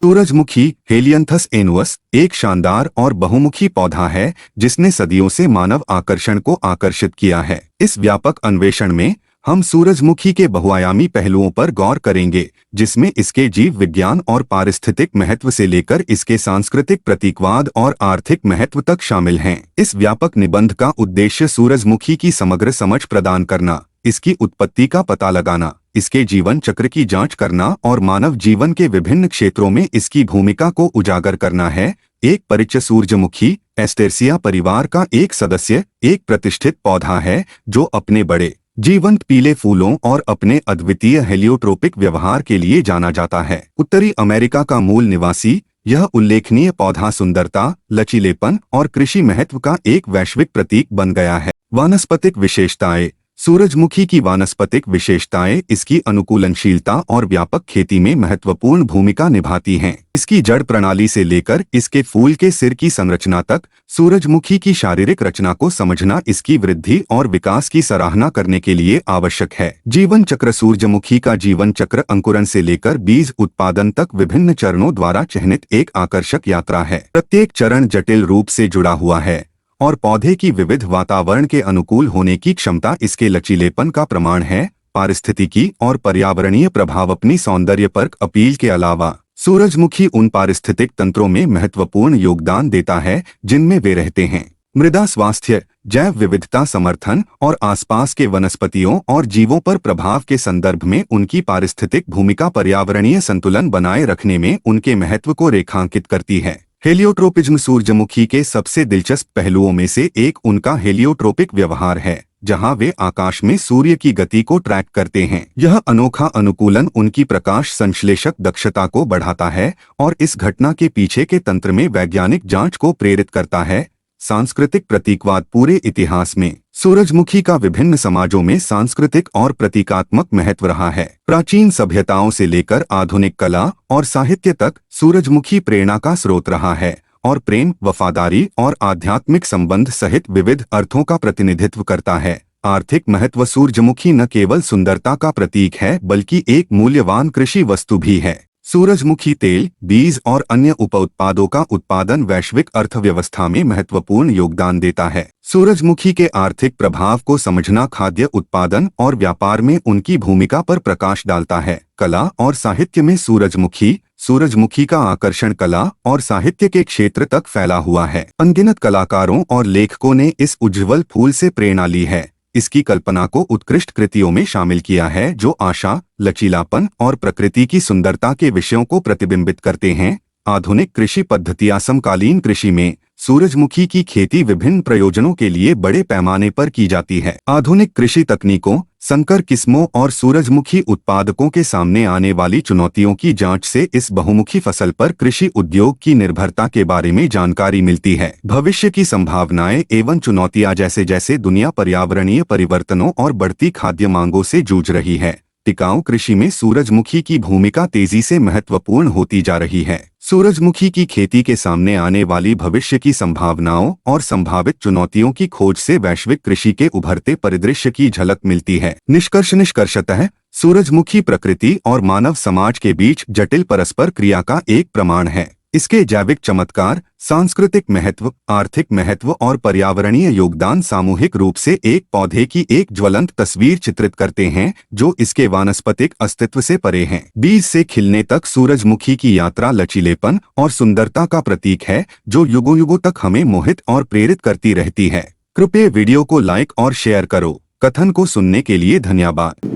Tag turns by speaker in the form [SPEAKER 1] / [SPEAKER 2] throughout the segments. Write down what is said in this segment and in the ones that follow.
[SPEAKER 1] सूरजमुखी हेलियंथस एनुअस एक शानदार और बहुमुखी पौधा है जिसने सदियों से मानव आकर्षण को आकर्षित किया है। इस व्यापक अन्वेषण में हम सूरजमुखी के बहुआयामी पहलुओं पर गौर करेंगे, जिसमें इसके जीव विज्ञान और पारिस्थितिक महत्व से लेकर इसके सांस्कृतिक प्रतीकवाद और आर्थिक महत्व तक शामिल हैं। इस व्यापक निबंध का उद्देश्य सूरजमुखी की समग्र समझ प्रदान करना, इसकी उत्पत्ति का पता लगाना, इसके जीवन चक्र की जांच करना और मानव जीवन के विभिन्न क्षेत्रों में इसकी भूमिका को उजागर करना है। एक परिचय। सूरजमुखी एस्टेरसिया परिवार का एक सदस्य एक प्रतिष्ठित पौधा है जो अपने बड़े जीवंत पीले फूलों और अपने अद्वितीय हेलियोट्रोपिक व्यवहार के लिए जाना जाता है। उत्तरी अमेरिका का मूल निवासी, यह उल्लेखनीय पौधा सुंदरता, लचीलेपन और कृषि महत्व का एक वैश्विक प्रतीक बन गया है। वानस्पतिक विशेषताएं। सूरजमुखी की वानस्पतिक विशेषताएं इसकी अनुकूलनशीलता और व्यापक खेती में महत्वपूर्ण भूमिका निभाती हैं। इसकी जड़ प्रणाली से लेकर इसके फूल के सिर की संरचना तक सूरजमुखी की शारीरिक रचना को समझना इसकी वृद्धि और विकास की सराहना करने के लिए आवश्यक है। जीवन चक्र। सूरजमुखी का जीवन चक्र अंकुरन से लेकर बीज उत्पादन तक विभिन्न चरणों द्वारा चिह्नित एक आकर्षक यात्रा है। प्रत्येक चरण जटिल रूप से जुड़ा हुआ है और पौधे की विविध वातावरण के अनुकूल होने की क्षमता इसके लचीलेपन का प्रमाण है। पारिस्थितिकी और पर्यावरणीय प्रभाव। अपनी सौंदर्यपरक अपील के अलावा सूरजमुखी उन पारिस्थितिक तंत्रों में महत्वपूर्ण योगदान देता है जिनमें वे रहते हैं। मृदा स्वास्थ्य, जैव विविधता समर्थन और आसपास के वनस्पतियों और जीवों पर प्रभाव के संदर्भ में उनकी पारिस्थितिक भूमिका पर्यावरणीय संतुलन बनाए रखने में उनके महत्व को रेखांकित करती है। हेलियोट्रोपिज्म। सूरजमुखी के सबसे दिलचस्प पहलुओं में से एक उनका हेलियोट्रोपिक व्यवहार है, जहां वे आकाश में सूर्य की गति को ट्रैक करते हैं। यह अनोखा अनुकूलन उनकी प्रकाश संश्लेषक दक्षता को बढ़ाता है और इस घटना के पीछे के तंत्र में वैज्ञानिक जांच को प्रेरित करता है। सांस्कृतिक प्रतीकवाद। पूरे इतिहास में सूरजमुखी का विभिन्न समाजों में सांस्कृतिक और प्रतीकात्मक महत्व रहा है। प्राचीन सभ्यताओं से लेकर आधुनिक कला और साहित्य तक सूरजमुखी प्रेरणा का स्रोत रहा है और प्रेम, वफादारी और आध्यात्मिक संबंध सहित विविध अर्थों का प्रतिनिधित्व करता है। आर्थिक महत्व। सूरजमुखी न केवल सुंदरता का प्रतीक है बल्कि एक मूल्यवान कृषि वस्तु भी है। सूरजमुखी तेल, बीज और अन्य उपउत्पादों का उत्पादन वैश्विक अर्थव्यवस्था में महत्वपूर्ण योगदान देता है। सूरजमुखी के आर्थिक प्रभाव को समझना खाद्य उत्पादन और व्यापार में उनकी भूमिका पर प्रकाश डालता है। कला और साहित्य में सूरजमुखी का आकर्षण कला और साहित्य के क्षेत्र तक फैला हुआ है। अनगिनत कलाकारों और लेखकों ने इस उज्ज्वल फूल से प्रेरणा ली है। इसकी कल्पना को उत्कृष्ट कृतियों में शामिल किया है जो आशा, लचीलापन और प्रकृति की सुंदरता के विषयों को प्रतिबिंबित करते हैं। आधुनिक कृषि पद्धतियां। समकालीन कृषि में सूरजमुखी की खेती विभिन्न प्रयोजनों के लिए बड़े पैमाने पर की जाती है। आधुनिक कृषि तकनीकों, संकर किस्मों और सूरजमुखी उत्पादकों के सामने आने वाली चुनौतियों की जांच से इस बहुमुखी फसल पर कृषि उद्योग की निर्भरता के बारे में जानकारी मिलती है। भविष्य की संभावनाएं एवं चुनौतियां। जैसे जैसे दुनिया पर्यावरणीय परिवर्तनों और बढ़ती खाद्य मांगों से जूझ रही है, टिकाऊ कृषि में सूरजमुखी की भूमिका तेजी से महत्वपूर्ण होती जा रही है। सूरजमुखी की खेती के सामने आने वाली भविष्य की संभावनाओं और संभावित चुनौतियों की खोज से वैश्विक कृषि के उभरते परिदृश्य की झलक मिलती है। निष्कर्षतः सूरजमुखी प्रकृति और मानव समाज के बीच जटिल परस्पर क्रिया का एक प्रमाण है। इसके जैविक चमत्कार, सांस्कृतिक महत्व, आर्थिक महत्व और पर्यावरणीय योगदान सामूहिक रूप से एक पौधे की एक ज्वलंत तस्वीर चित्रित करते हैं जो इसके वानस्पतिक अस्तित्व से परे हैं। बीज से खिलने तक सूरजमुखी की यात्रा लचीलेपन और सुंदरता का प्रतीक है जो युगों युगों तक हमें मोहित और प्रेरित करती रहती है। कृपया वीडियो को लाइक और शेयर करो। कथन को सुनने के लिए धन्यवाद।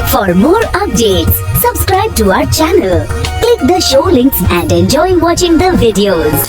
[SPEAKER 2] For more updates, subscribe to our channel, click the show links and enjoy watching the videos.